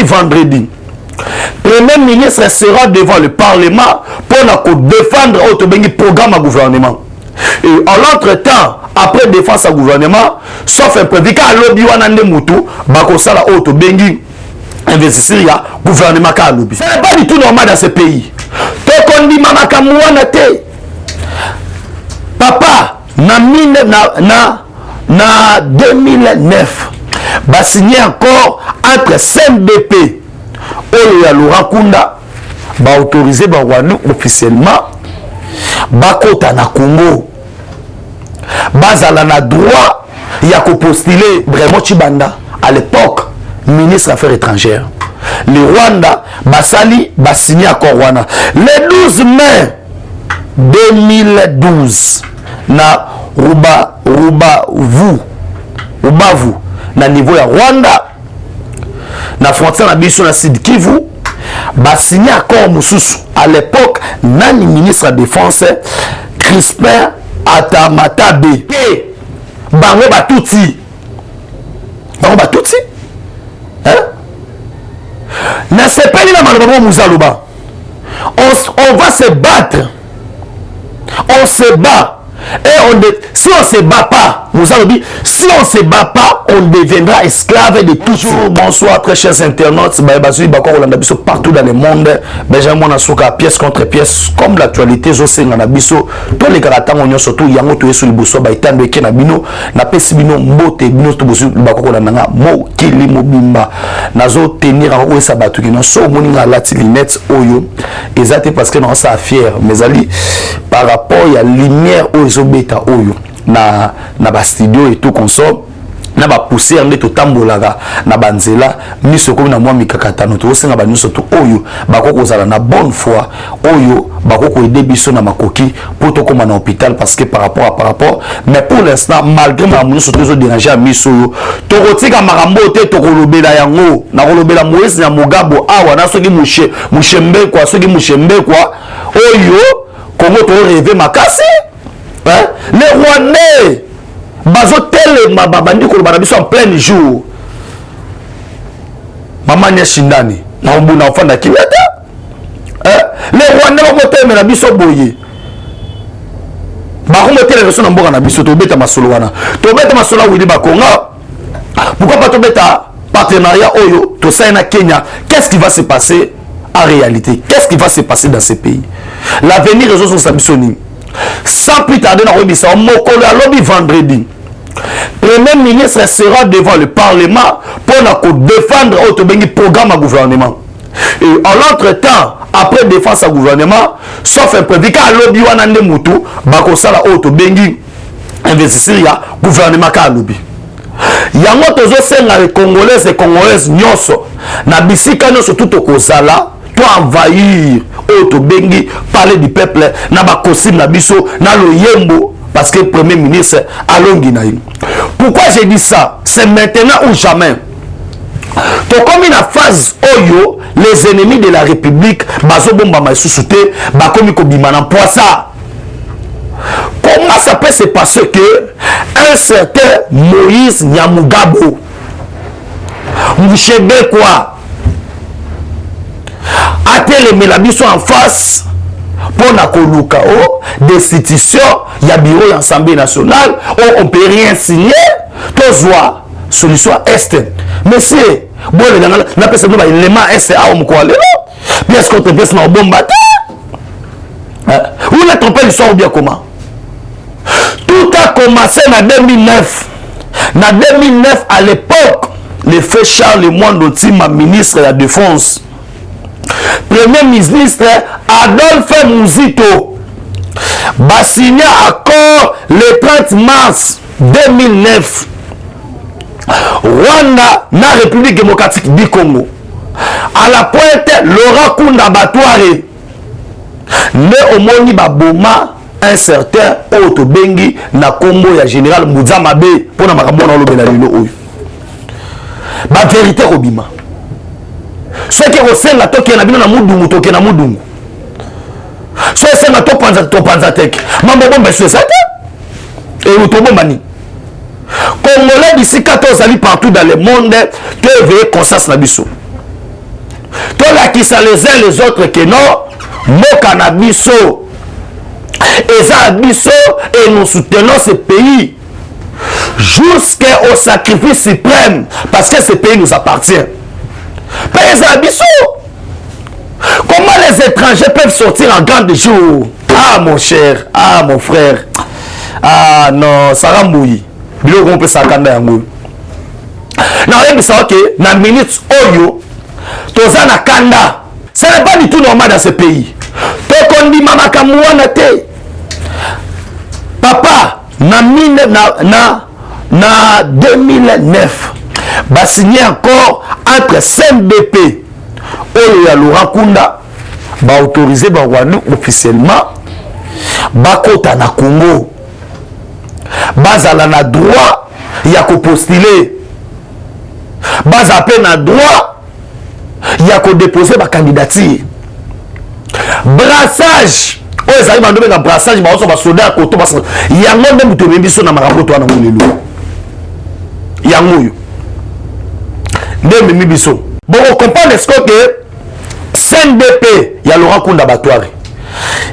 lobby vendredi. Premier ministre sera devant le Parlement pour défendre le programme à gouvernement. Et en l'entretemps, après défense à gouvernement, sauf un prévu qu'à lobby wanande moutou, bakosala auto bengi investisseur gouvernement ka lobby. Ce n'est pas du tout normal dans ce pays. Tant qu'on dit mama kamouana te. Papa, na 2009, va signer encore entre CNDP et Laurent Kunda, va autoriser Rwanda officiellement, va kota na Congo, bazala na droit, il y a qu'au postuler vraiment Chibanda à l'époque, ministre des Affaires étrangères. Le Rwanda, Basali, va signer encore Rwanda. Le 12 mai 2012, na Rubavu, na niveau ya Rwanda, na frontière na biso na Sud Kivu, ba signé accord mususu. À l'époque, nani ministre de la Défense, Crispin Atamatabe. Bango batuti. Hein? Na sepeli na malobabo muzaloba. On va se battre. On se bat. Et si on ne se bat pas, nous allons dire, si on ne se bat pas, on deviendra esclave de toujours. Bonsoir, très chers internautes. Partout dans le monde, Benjamin Nasuka, pièce contre pièce, comme l'actualité, je sais, Nanabiso, tous les Galatans, on y a surtout, Yango, tu es sur le bousseau, Baitan, de Kenabino, Napesibino, Mote, Bino, Tobosu, Bakoko, Nanga, Mo, Kili, Mobimba, Nazo, tenir en haut, Sabatu, qui n'a so, Moninga, Latilinette, Oyo, et ça, parce que non, ça fier, mais Ali, par rapport à la lumière, aux beta oyo na ba studio et tout consomme na ba pousser en to tambolaga na banzela miso ko na mwa mikakatano to senga ba nyuso to oyo bakoko zala na bonne foi oyo bakoko aider biso na makoki pour to koma na hôpital parce que par rapport mais pour l'instant malgré ma nyuso to zo déranger miso yo to kotika makambo te to kolobela yango na kolobela Moïse na Mugabo awa na soki mushembe kwa oyo Congo to rêver makasi. Hein? Les Rwandais, bazotel ma babandi ko banabiso en plein jour. Maman nya shindani na mbuna ofanda kinyata. Hein? Les Rwandais bazotel na biso boye. Ba ko motel reso na mboka na biso to beta masolo wana. To beta masolo wili bakonga. Pourquoi pas to beta partenariat oyo to ça na Kenya? Qu'est-ce qui va se passer en réalité? Qu'est-ce qui va se passer dans ces pays? L'avenir réseau sur Sabisoni. Sans plus tarder, on a lobby vendredi. Premier ministre sera devant le Parlement pour défendre le programme à gouvernement. Et en l'entretemps, après défense à gouvernement, sauf un prévu qu'à lobby wanande moutou, bakosala auto bengi investisseur gouvernement ka lobby. Yango tozo senga les Congolaises et Congolaises nyoso na bisika nyoso tout okozala to envahir auto bengi parler du peuple na ba kosim na biso na loyembo parce que premier ministre alongi na. Pourquoi j'ai dit ça? C'est maintenant ou jamais. Donc comme une phase oyo les ennemis de la République bazo bomba ma sous-souté ba komi ko bimana poisa. Comment ça peut se passer que un certain Moïse Nyamugabo Mouchebe quoi a-t-il les Melabiso en face pour la coluka destitution il y a bureau l'Assemblée nationale où on peut rien signer tous voix solution est monsieur bon la personne va l'élément est à on quoi bien ce qu'on te pièce na bomba vous ne trompez l'histoire bien comment tout a commencé en 2009. En 2009, à l'époque, le fait Charles Moindoutima, ministre de la Défense, premier ministre Adolphe Muzito, a signé accord le 30 mars 2009. Rwanda, la République démocratique du Congo. À la pointe, Laurent Kunda Batouare, né au Moni Baboma. Un certain auto bengi na Congo ya général Mouzamabe pour na makambo na lobela lelo oyo ba vérité robima ce qui ressemble à toke na bino na mudungu toke na mudungu so senga to panza tek mambo bomba c'est ça et auto bomba ni Congolais d'ici 14 ali partout dans le monde que veut conscience na biso tolakisa les uns les autres que non mboka na biso eza biso et nous soutenons ce pays jusqu'au sacrifice suprême parce que ce pays nous appartient. Pays à biso. Comment les étrangers peuvent sortir en grand jour? Ah mon cher, ah mon frère, ah non, ça rambouille. Bilo on peut s'attendre à nous. Non, il faut que dans minute oyo, toza na kanda. Ce n'est pas du tout normal dans ce pays. To kondi mama kamwana te. Papa, na 2009, va signer encore entre CNDP et ya Laurent Kunda, va autoriser officiellement, va kota na Congo, bazala na droit, ya ko postuler, bazape na droit, ya ko déposer ma candidature. Brassage. Oh, ça y est, brassage, il va y soda koto parce il y a un monde de biso na maraboto na ngolelo. Il y a un ne biso. Bon, on comprend est-ce que CNDP, il y a Laurent Kunda Batouari.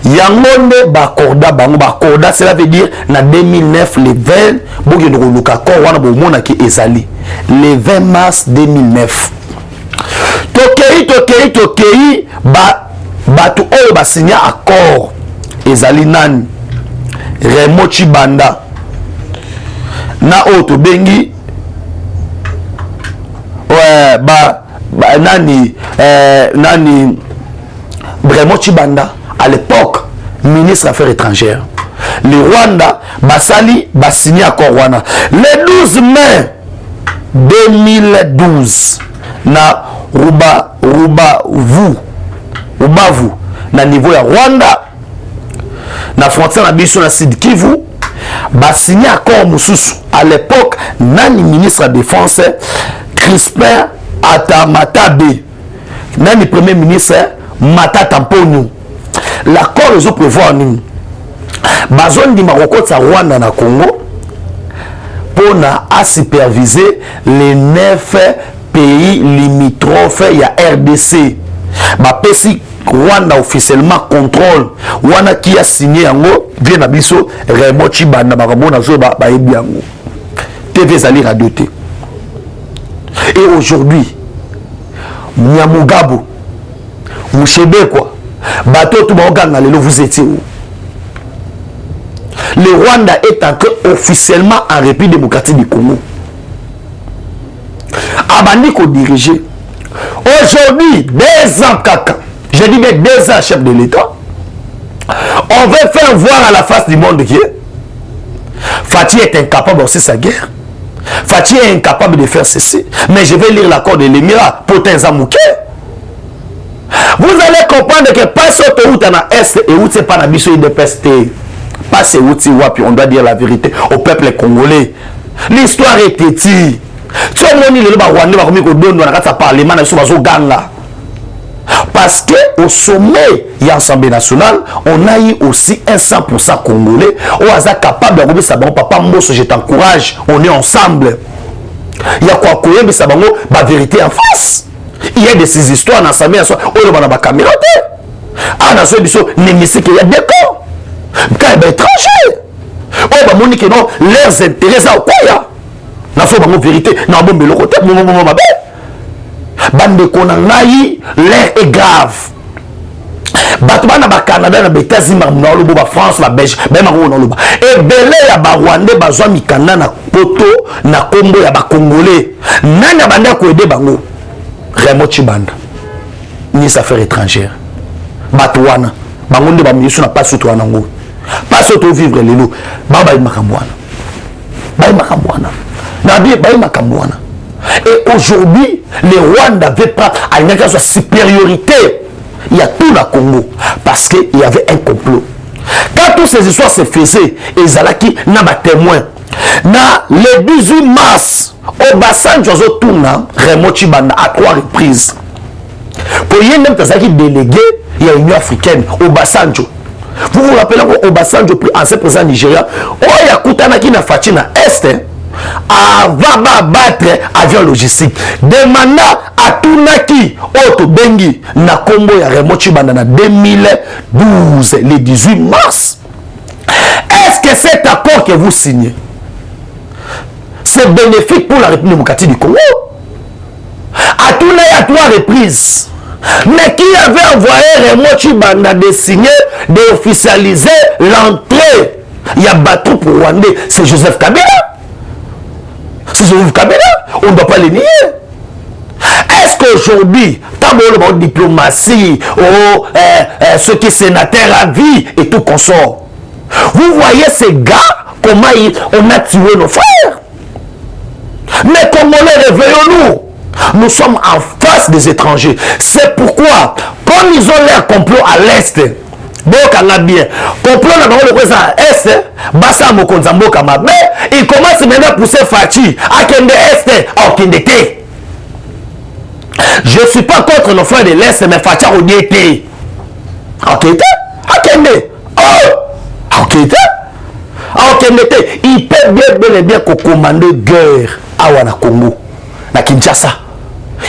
Il y a un monde bakorda, cela veut dire na 2009 le 20 boge de luka ko wana bo mona ki ezali le 20 mars 2009. Tokei batu oyo ba signé accord ezali nani Raymond Chibanda na oto bengi nani Raymond Chibanda à l'époque ministre des Affaires étrangères. Le Rwanda basali ba signé accord wana le 12 mai 2012 na Rubavu na niveau ya Rwanda na frontière na biso na Sud Kivu ba signé accord mususu à l'époque nani ministre de la défense Crispin Atamatabe nani premier ministre Matata Mponyo. L'accord les prévoit nini bazon di makokota Rwanda na Congo pour à superviser les 9 pays limitrophes ya RDC. Ba pesi Rwanda officiellement contrôle wana qui a signé yango bien abiso Raymond Chibanda bakamona zo ba yebi yango TV zali radio te. Et aujourd'hui Nyamugabo Mushebe quoi bateau tout baganga lelo vous étiez où? Le Rwanda est entré officiellement en République démocratique du Congo. Abandi ko diriger aujourd'hui 2 ans caca. Je dis mais 2 ans chef de l'État. On veut faire voir à la face du monde qui est Fatih est incapable aussi sa guerre. Fatih est incapable de faire ceci. Mais je vais lire l'accord de l'Émirat pour Tenzamouké. Vous allez comprendre que pas sur autoroute en Est et où c'est pas la mission de peste. Pas c'est où on doit dire la vérité au peuple congolais. L'histoire est têtue. Tu as mon île, parce que au sommet, il y a l'Assemblée nationale, on a eu aussi un 100% congolais. On est capable de ça. Bon, papa, moi, je t'encourage. On est ensemble. Il y a quoi courir, mais ça va la vérité en face. Il y a de ces histoires dans l'Assemblée nationale. On a la caméra. Ah, dans ce biseau, il y a des corps. Quand il est étranger. On va montrer que non, leurs intérêts, ça, quoi, il y a. Na so bango vérité na bombe le côté mabe bande konangai l'air est grave batubana ba Canada na États-Unis na lobo ba France la Belgique ba mako na loba et belé ya ba Rwanda bazwa mikanda na poto na kombo ya ba Congolais nani bande ko aider bango Raymond Chibanda ministre des Affaires étrangères batwana bango nde ba ministre na pas surtout nango pas surtout vivre lelo baba makambwana et aujourd'hui, les Rwandais avaient pas à une supériorité. Il y a tout le Congo parce qu'il y avait un complot. Quand toutes ces histoires se faisaient, et Zalaki n'a pas témoin. Le 18 mars, Obasanjo tourna Raymond Chibanda à 3 reprises. Pour y avoir délégué, il y a l'Union africaine, Obasanjo. Vous vous rappelez que Obasanjo, ancien président nigérien, il y a Koutanaki na Fatina Est. va battre avion logistique. Demanda à Tunaki Oto Bengi na Combo ya Raymond Tshibanda na 2012, le 18 mars. Est-ce que cet accord que vous signez, c'est bénéfique pour la République démocratique du Congo? À trois reprises. Mais qui avait envoyé Raymond Tshibanda de signer, d'officialiser l'entrée? Il y a bateau pour Rwandais, c'est Joseph Kabila. C'est Joseph Kabila, on ne doit pas le nier. Est-ce qu'aujourd'hui, tant que diplomatie, ceux qui sont sénateurs à vie et tout consort, vous voyez ces gars, comment on a tué nos frères? Mais comment les réveillons-nous? Nous sommes en face des étrangers. C'est pourquoi, comme ils ont l'air complot à l'Est, bien. Complot le président à l'Est, Bassa Mokonzamboka Mabe, il commence maintenant à pousser Fachi à Kende Est, à Kendete. Je ne suis pas contre nos frères de l'Est, mais Fachi a été. À Kendete? À Kende. Oh! À Kendete? À Kendete. Il peut bien et bien commander guerre à Wana Congo, à Kinshasa.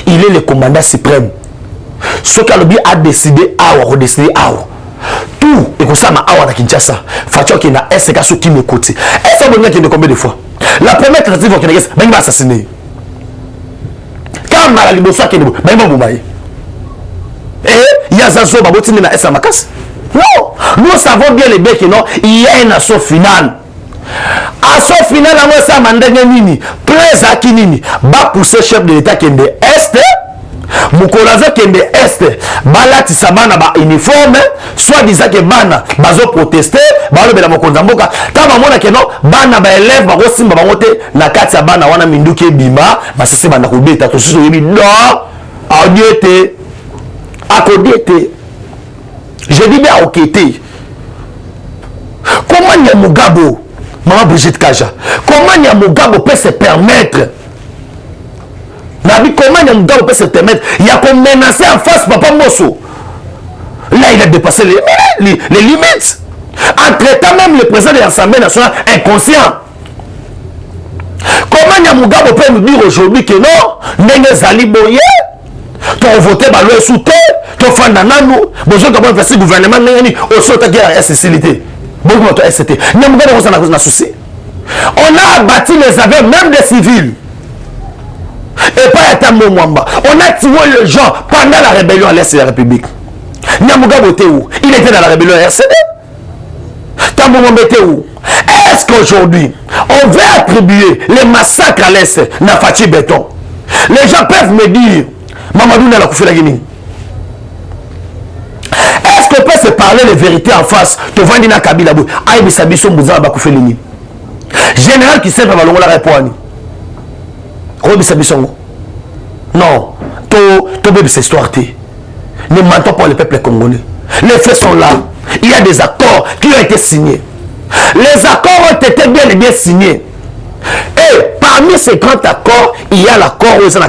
Il est le commandant suprême. Ce qu'Alobi a décidé à redécider à tout et comme ça ma awa na Kinshasa. Facho qui na SK sur qui me côté. Est-ce que vous avez combien de fois? La première tentative qui est ben va assassiner. Quand Marali Bossa qui ben va moumaye. Et Yazazo babotine na SA Makas. Non, nous savons bien les bien que non, il y a un assaut final. Assaut final à moi ça mandenge nini, presa kinini, ba pousser chef de l'état qui est de Est. Mukolazo kende Est, balati sabana ba uniforme, soit disant que bana bazo protester, balo bela mokonzamboka, kama mona que non, bana ba élève ba rosimba ba ngote na kati ya bana wana minduki bima, basisi bana kubeta to suso yebi non, audiete, akodiete. Je dis bien okete. Comment Nyamugabo, maman Brigitte Kaja, comment Nyamugabo peut se permettre? Comment Nyamugabo peut se permettre? Il y a qu'on menacer en face Papa Mosso. Là, il a dépassé les limites. En traitant même le président de l'Assemblée nationale inconscient. Comment Nyamugabo peut nous dire aujourd'hui que non, Nenge Zali Boye, tu as voté par le soutien, tu as fait Nananou, besoin de faire ce gouvernement, aussi autant qu'il y a la SCT. Beaucoup de SCT. Nyamugabo n'a pas souci. On a abattu les avions, même des civils. Et pas être Mwamba. On a tué les gens pendant la rébellion à l'Est de la République. Nyamugabo était où? Il était dans la rébellion à RCD. Tambomombe était où? Est-ce qu'aujourd'hui, on veut attribuer les massacres à l'Est na Fachi Béton? Les gens peuvent me dire, Mamadou n'a la Koufela Guinée. Est-ce qu'on peut se parler les vérités en face? Tu vois, Nina Kabila Bou, Aïe Bissabiso Mouza Bakoufela Guinée. Général qui sait pas la réponse. Non, tu bébé cette histoire. Ne mentons pas le peuple congolais. Les faits sont là. Il y a des accords qui ont été signés. Les accords ont été bien et bien signés. Et parmi ces grands accords, il y a l'accord où ils ont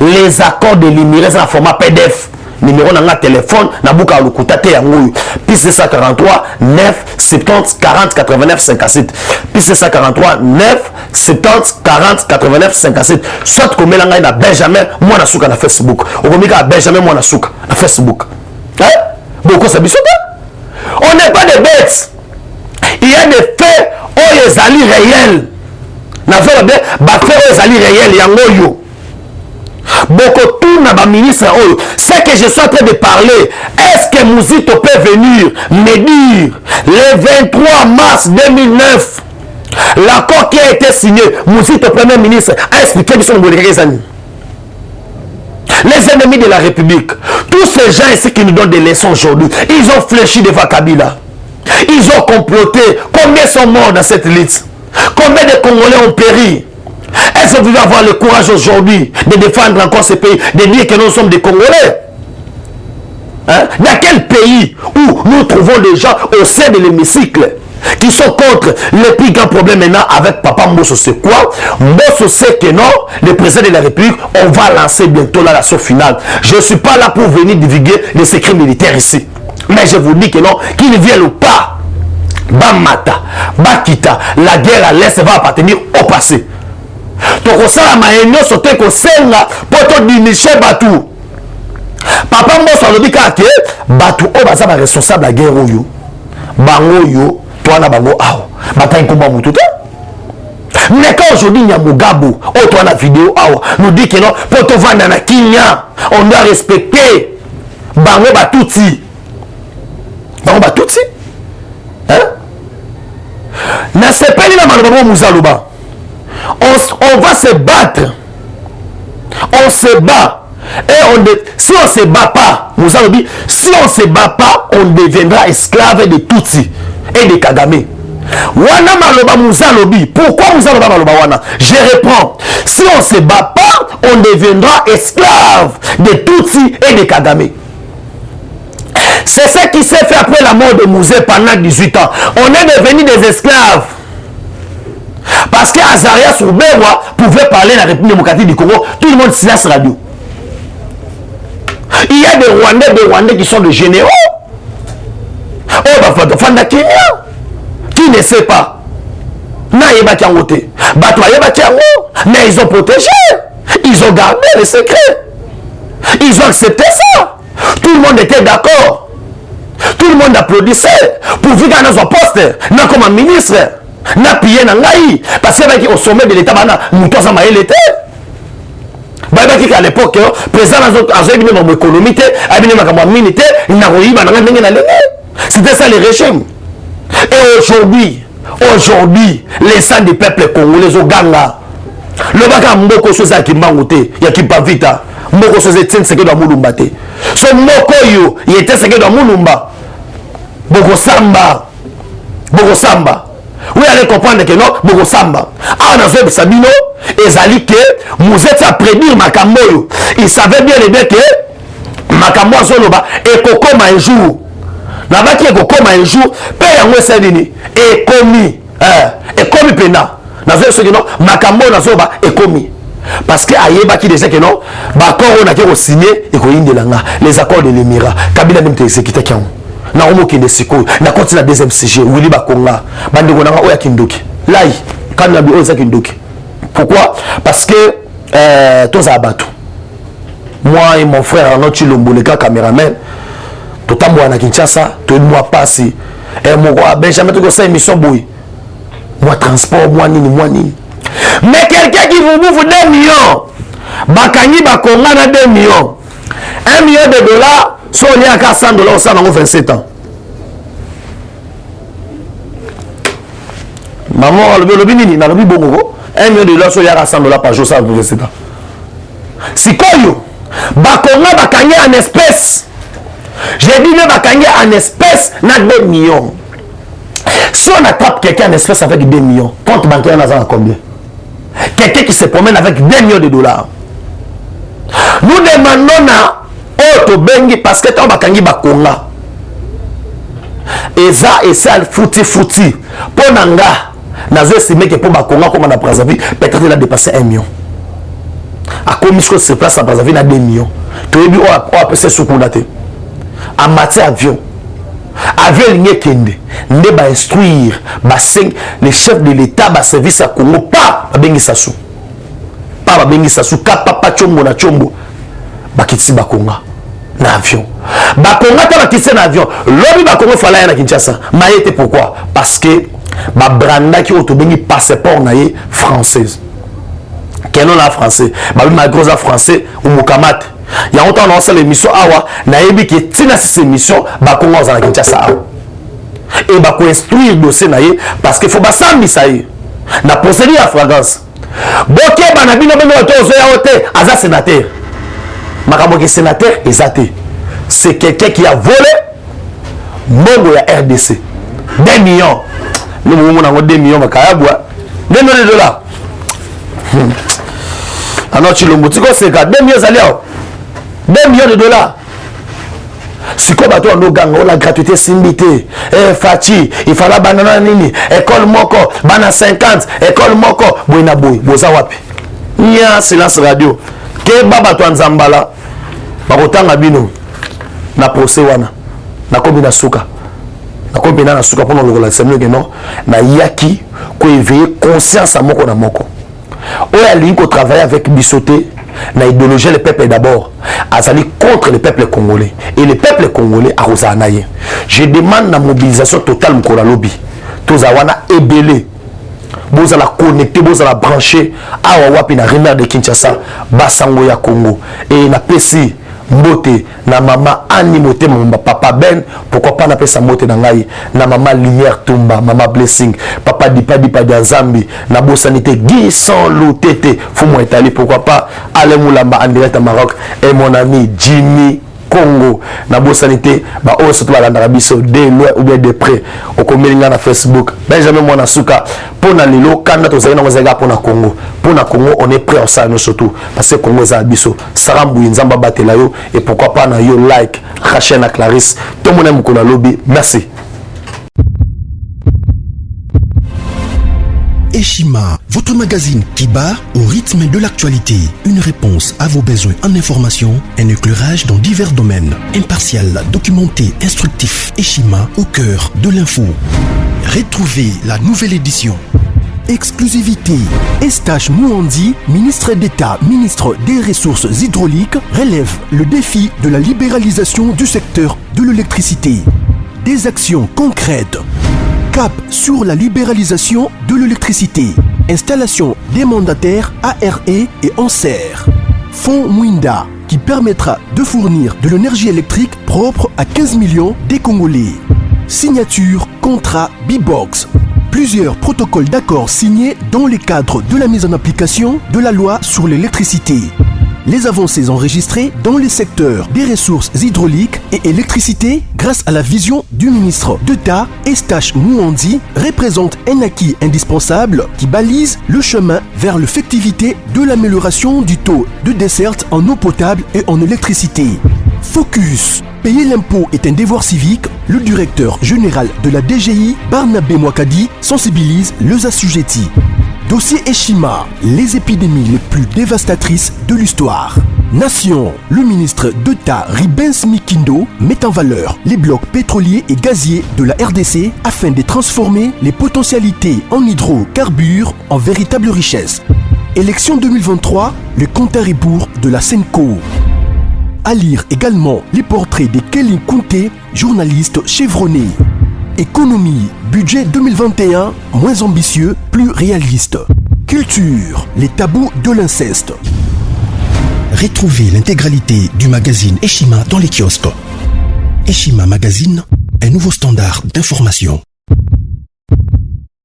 les accords de l'Émirat en format PDF. Numéro dans téléphone, Nabuka Lukutate Yangoui. Piste 243 9 70 40 89 57. Piste 243 9 70 40 89 57. Soit comme Mélanga na Benjamin, moi na souka na Facebook. Ou comme Benjamin, moi na souka na Facebook. Hein? Beaucoup ça bisota. On n'est pas des bêtes. Il y a des faits, oh les alliés réels. Na fait bien, bah faire les alliés réels yangoyo. Beaucoup tout n'a pas ministre. C'est que je suis en train de parler. Est-ce que Mouzito peut venir me dire le 23 mars 2009 l'accord qui a été signé, Mouzito Premier ministre a expliqué qu'ils sont les amis. Les ennemis de la République, tous ces gens ici qui nous donnent des leçons aujourd'hui, ils ont fléchi devant Kabila. Ils ont comploté. Combien sont morts dans cette liste? Combien de Congolais ont péri? Est-ce que vous pouvez avoir le courage aujourd'hui de défendre encore ce pays, de dire que nous sommes des Congolais? Hein? Dans quel pays où nous trouvons des gens au sein de l'hémicycle qui sont contre le plus grand problème maintenant avec Papa Mbosso? C'est quoi? Mbosso sait que non, le président de la République, on va lancer bientôt la l'assaut finale. Je ne suis pas là pour venir divulguer les secrets militaires ici. Mais je vous dis que non, qu'ils viennent ou pas, bamata bakita, la guerre à l'est va appartenir au passé. Tokosala maenyo sote kosenga poto dimiser batu. Papa mboso alobi kake batu o baza ba responsable la guerre oyo. Bango yo toi na bango awo. Bata nkomba mutu te. Mais quand aujourd'hui Nyamugabo, oh toi la vidéo awa, nous dit que non, pour te vendre na Kenya, on doit respecter bango batuti. Bango batuti. Hein? Na sepeli na malobamo muzaluba. On va se battre. On se bat. Et si on ne se bat pas, Mouzalobi, si on ne se bat pas, on deviendra esclave de Tutsi et de Kagame. Wana maloba Mouzalobi. Pourquoi Mouzaloba maloba wana? Je réponds. Si on ne se bat pas, on deviendra esclave de Tutsi et de Kagame. C'est ce qui s'est fait après la mort de Mouzé pendant 18 ans. On est devenus des esclaves. Parce que Azaria Soubewa pouvait parler la République démocratique du Congo. Tout le monde silence radio. Il y a des Rwandais qui sont des généraux. Oh, bah, Fanda Kenya. Qui ne sait pas? Mais ils ont protégé. Ils ont gardé les secrets. Ils ont accepté ça. Tout le monde était d'accord. Tout le monde applaudissait. Pour vivre dans un poste, non comme un ministre. Na pillé na ngai parce que au sommet de l'état bana mutoza maël était à l'époque président dans notre économie c'était ça le régime. Et aujourd'hui les sangs du peuple congolais au ganga le baka mboko soza kimbangote ya kipavita mboko soza tsenseke do mulumba te so mboko yo yete seke do mulumba boko samba oui, allez comprendre que non, beaucoup samba. Ah, dans ce Sabino, ezali que vous êtes à prédire Makamboyo. Il savait bien et bien que Makambo Zoloba et Kokoma un jour. Là-bas qui est Kokoma un jour, paye un Wessadini et commis pena. Dans ce que non, Makambo Nazoba est commis. Parce que Ayeba qui disait que non, Bakor on a qu'à signer et qu'on de l'anga les accords de l'Émirat. Kabila même t'es exécuté qui na omo kende siko na continue la deuxième CG Willy Bakonga bande konanga oya kindoki lai quand na bi oza kindoki. Pourquoi? Parce que tous abatu moi et mon frère Arnaud Chilombo le caméraman totambo na Kinshasa to moi passé et mon roi Benjamin to ça émission boy moi transport moi nini mais quelqu'un qui vous bouffe 2 millions bakangi Bakonga na 2 millions $1 million. So on est à $100 au sein de 27 ans. Maman, le bini, n'a le bongo. $1 million, so il y a $100 par jour, ça, 27 ans. Si quoi, Bakonga, Bakangé en espèces. J'ai dit, Bakangé en espèces, n'a 2 millions. Si on attrape quelqu'un en espèces avec 2 millions, compte bancaire, on a combien? Quelqu'un qui se promène avec $2 millions. Nous demandons à Oto bengi parce que tu bakangi Bakonga eza esal fouti pour nanga nazo estimé que pour Bakonga comme na Brazzaville peut-être il a dépassé 1 million a commis que se place à Brazzaville à 2 millions tu dis on a passé sous condaté en matière avion ligne kende ne ba instruire ba 5 les chefs de l'état ba service à Congo pas bengi sasu papa chombo na chombo bakitisi Bakonga na avion. Bakonga ta bakitisi na avion. Lobi Bakonga fala na Kinshasa. Maïté pourquoi? Parce que ba branda ki otobengi passeport na ye française. Quel nom la français? Ba ma gros français ou mukamate. Ya autant on a l'émission awa na yebi ki tina cette émission Bakonga za na Kinshasa awa. Et ba ko instruire dossier na ye parce que faut ba sambisa ye. Na procédure à flagrance. Boké ba na bino bino to zo ya hotel aza sénateur. Makamoki sénateur exacté. C'est quelqu'un qui a volé Mongo ya RDC 2 millions. Nous avons 2 millions makayabwa. 2 millions de dollars. Alors tu l'as c'est 2 millions d'aliao. 2 millions de dollars. Si comme toi no gang la gratuité simbité Fati il fallait banana nini école moko bana 50 école moko boina boy boza wapi nia silence radio ke baba to nzambala bakotanga bino na procès wana na kobi na suka Nakon pena na suka pona lokola semble que non na yaki ko éveiller conscience à moko na moko. Oya li ko travailler avec bisoté na idéologie le peuple d'abord azali contre le peuple congolais et le peuple congolais a osanaye. Je demande la mobilisation totale mkola lobby. Tozawana ebele. Boza la connecter, boza la brancher awa wapi na Renard de Kinshasa, Basango ya Congo et na PC mbote na mama animote mama papa Ben, pourquoi pas na pesa mbote na ngai na mama Lumière Tumba, mama Blessing, papa Dipa de Zambi, na bosanité Guy sans lutete, faut moi étaler pourquoi pas Ale Moulamba en direct à Maroc et mon ami Jimmy Congo na bosanité ba o surtout la ndarabiso de loin ou bien de près au komelinga na Facebook Benjamin Mwana Suka pour na lelo kanda to zaina ngozega pour na Congo on est prêt à ça nous surtout parce que Congo za biso sarambu nzamba batela yo et pourquoi pas na yo like Rachel na Clarisse tout mon aime ko na lobby merci. Eshima, votre magazine qui bat au rythme de l'actualité. Une réponse à vos besoins en information, un éclairage dans divers domaines. Impartial, documenté, instructif. Eshima au cœur de l'info. Retrouvez la nouvelle édition. Exclusivité. Estache Mouandi, ministre d'État, ministre des Ressources hydrauliques, relève le défi de la libéralisation du secteur de l'électricité. Des actions concrètes. Cap sur la libéralisation de l'électricité. Installation des mandataires ARE et ANSER. Fonds Mwinda qui permettra de fournir de l'énergie électrique propre à 15 millions des Congolais. Signature contrat B-Box. Plusieurs protocoles d'accord signés dans le cadre de la mise en application de la loi sur l'électricité. Les avancées enregistrées dans les secteurs des ressources hydrauliques et électricité grâce à la vision du ministre d'État Estache Mouandi représentent un acquis indispensable qui balise le chemin vers l'effectivité de l'amélioration du taux de desserte en eau potable et en électricité. Focus. Payer l'impôt est un devoir civique. Le directeur général de la DGI, Barnabé Mwakadi, sensibilise les assujettis. Dossier Eshima, les épidémies les plus dévastatrices de l'histoire. Nation, le ministre d'État Ribens Mikindo met en valeur les blocs pétroliers et gaziers de la RDC afin de transformer les potentialités en hydrocarbures en véritable richesse. Élection 2023, le compte à rebours de la Senco. À lire également les portraits de Kelly Kunte, journaliste chevronné. Économie, budget 2021, moins ambitieux, plus réaliste. Culture, les tabous de l'inceste. Retrouvez l'intégralité du magazine Eshima dans les kiosques. Eshima Magazine, un nouveau standard d'information.